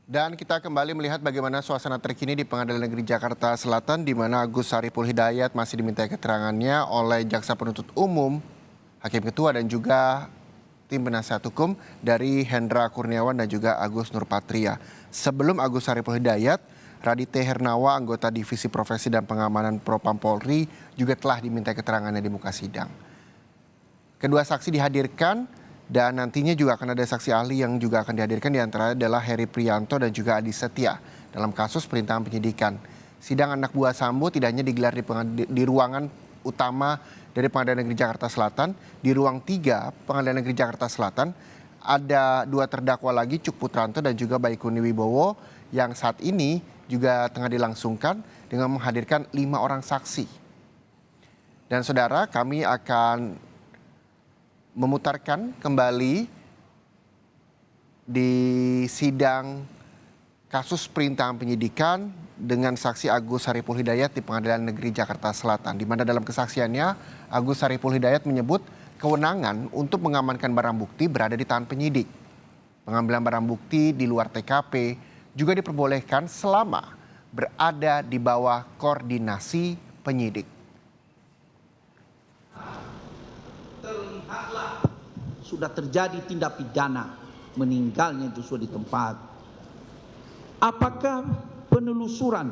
Dan kita kembali melihat bagaimana suasana terkini di Pengadilan Negeri Jakarta Selatan, di mana Agus Saripul Hidayat masih diminta keterangannya oleh Jaksa Penuntut Umum, Hakim Ketua dan juga tim penasihat hukum dari Hendra Kurniawan dan juga Agus Nurpatria. Sebelum Agus Saripul Hidayat, Radite Hernawa, anggota Divisi Profesi dan Pengamanan Propam Polri, juga telah diminta keterangannya di muka sidang. Kedua saksi dihadirkan dan nantinya juga akan ada saksi ahli yang juga akan dihadirkan, diantaranya adalah Heri Prianto dan juga Adi Setia dalam kasus perintangan penyidikan. Sidang anak buah Sambo tidak hanya digelar di ruangan utama dari Pengadilan Negeri Jakarta Selatan. Di ruang 3 Pengadilan Negeri Jakarta Selatan ada 2 terdakwa lagi, Cuk Putranto dan juga Baikuni Wibowo, yang saat ini juga tengah dilangsungkan dengan menghadirkan 5 orang saksi. Dan saudara, kami akan memutarkan kembali di sidang kasus perintangan penyidikan dengan saksi Agus Saripul Hidayat di Pengadilan Negeri Jakarta Selatan, di mana dalam kesaksiannya Agus Saripul Hidayat menyebut kewenangan untuk mengamankan barang bukti berada di tangan penyidik. Pengambilan barang bukti di luar TKP juga diperbolehkan selama berada di bawah koordinasi penyidik. Sudah terjadi tindak pidana, meninggalnya Joshua di tempat. Apakah penelusuran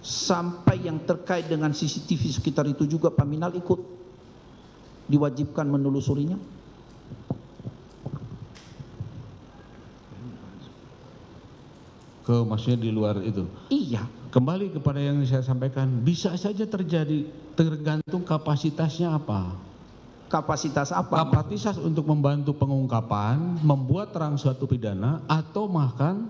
sampai yang terkait dengan CCTV sekitar itu juga Paminal ikut diwajibkan menelusurinya? Maksudnya di luar itu? Iya. Kembali kepada yang saya sampaikan, bisa saja terjadi, tergantung kapasitasnya apa. Kapasitas apa? Kapasitas untuk membantu pengungkapan, membuat terang suatu pidana, atau bahkan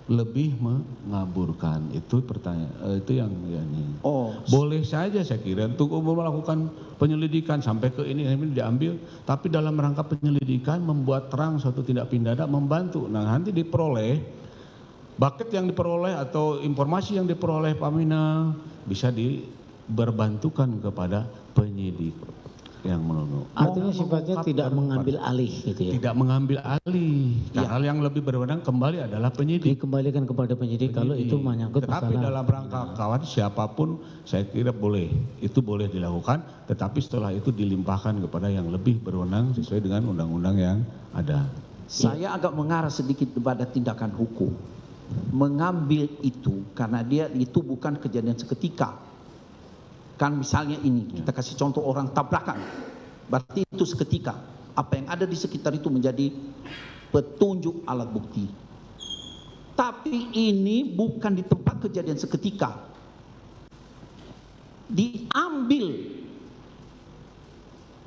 lebih mengaburkan. Itu pertanyaan, itu yang ini. Oh, boleh saja saya kira untuk melakukan penyelidikan sampai ke ini diambil, tapi dalam rangka penyelidikan membuat terang suatu tindak pidana, membantu. Nah, nanti diperoleh bucket yang diperoleh atau informasi yang diperoleh Paminal bisa diberbantukan kepada penyidik yang menuduh. Artinya sifatnya tidak mengambil alih gitu ya? Tidak mengambil alih. Ya. Hal yang lebih berwenang kembali adalah penyidik. Dikembalikan kepada penyidik kalau itu menyangkut tetapi masalah. dalam rangka kawan siapapun saya kira boleh. Itu boleh dilakukan. Tetapi setelah itu dilimpahkan kepada yang lebih berwenang sesuai dengan undang-undang yang ada. Saya agak mengarah sedikit kepada tindakan hukum. Mengambil itu karena dia itu bukan kejadian seketika. Kan misalnya ini, kita kasih contoh orang tabrakan, berarti itu seketika. Apa yang ada di sekitar itu menjadi petunjuk alat bukti. Tapi ini bukan di tempat kejadian seketika. Diambil,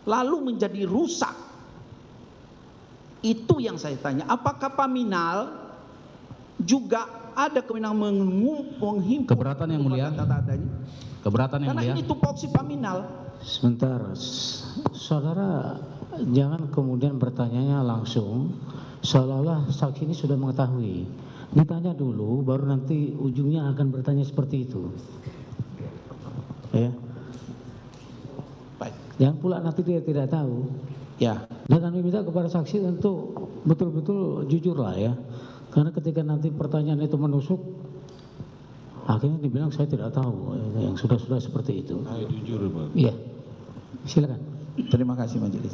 lalu menjadi rusak. Itu yang saya tanya, apakah Paminal juga ada kewenangan menghimpun keberatan yang mulia? Keberatan yang mulia. Karena ini tupoksi Paminal. Sebentar, saudara jangan kemudian bertanyanya langsung seolah-olah saksi ini sudah mengetahui. Ditanya dulu, baru nanti ujungnya akan bertanya seperti itu. Ya. Baik. Yang pula nanti dia tidak tahu. Ya. Dan kami minta kepada saksi untuk betul-betul jujur lah ya. Karena ketika nanti pertanyaan itu menusuk, akhirnya dibilang saya tidak tahu, yang sudah-sudah seperti itu. Jujur, Pak. Iya, silakan. Terima kasih majelis.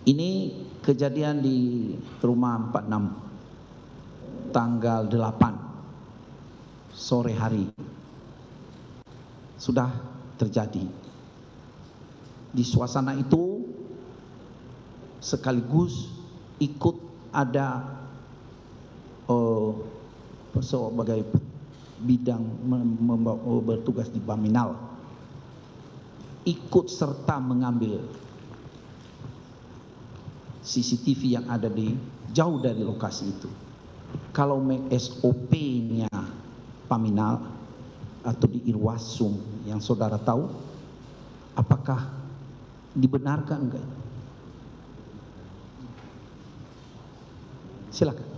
Ini kejadian di rumah 46 tanggal 8 sore hari sudah terjadi. Di suasana itu sekaligus ikut ada sebagai bidang bertugas di Paminal ikut serta mengambil CCTV yang ada di jauh dari lokasi itu. Kalau SOP-nya Paminal atau di Irwasum yang saudara tahu, apakah dibenarkan enggak? Silakan.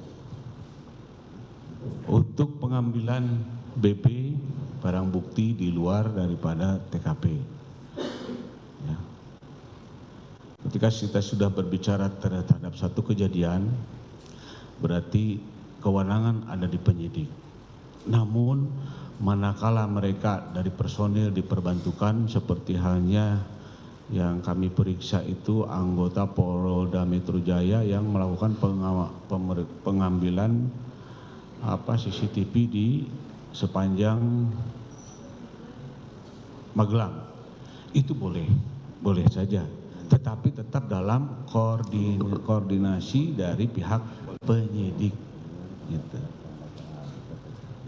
Untuk pengambilan BB barang bukti di luar daripada TKP. Ya. Ketika kita sudah berbicara terhadap satu kejadian, berarti kewenangan ada di penyidik. Namun manakala mereka dari personil diperbantukan seperti halnya yang kami periksa itu anggota Polda Metro Jaya yang melakukan pengambilan CCTV di sepanjang Magelang. Itu boleh saja, tetapi tetap dalam koordinasi dari pihak penyidik. Gitu.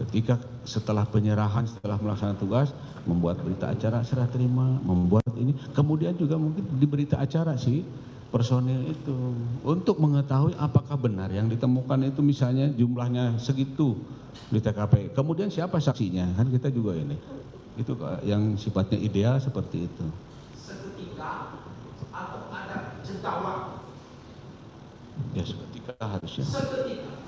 Ketika setelah penyerahan, setelah melaksanakan tugas, membuat berita acara serah terima, membuat ini, kemudian juga mungkin di berita acara si personil itu untuk mengetahui apakah benar yang ditemukan itu misalnya jumlahnya segitu di TKP. Kemudian siapa saksinya? Kan kita juga ini. Itu yang sifatnya ideal seperti itu. Seketika atau ada jeda waktu? Ya seketika harusnya. Seketika.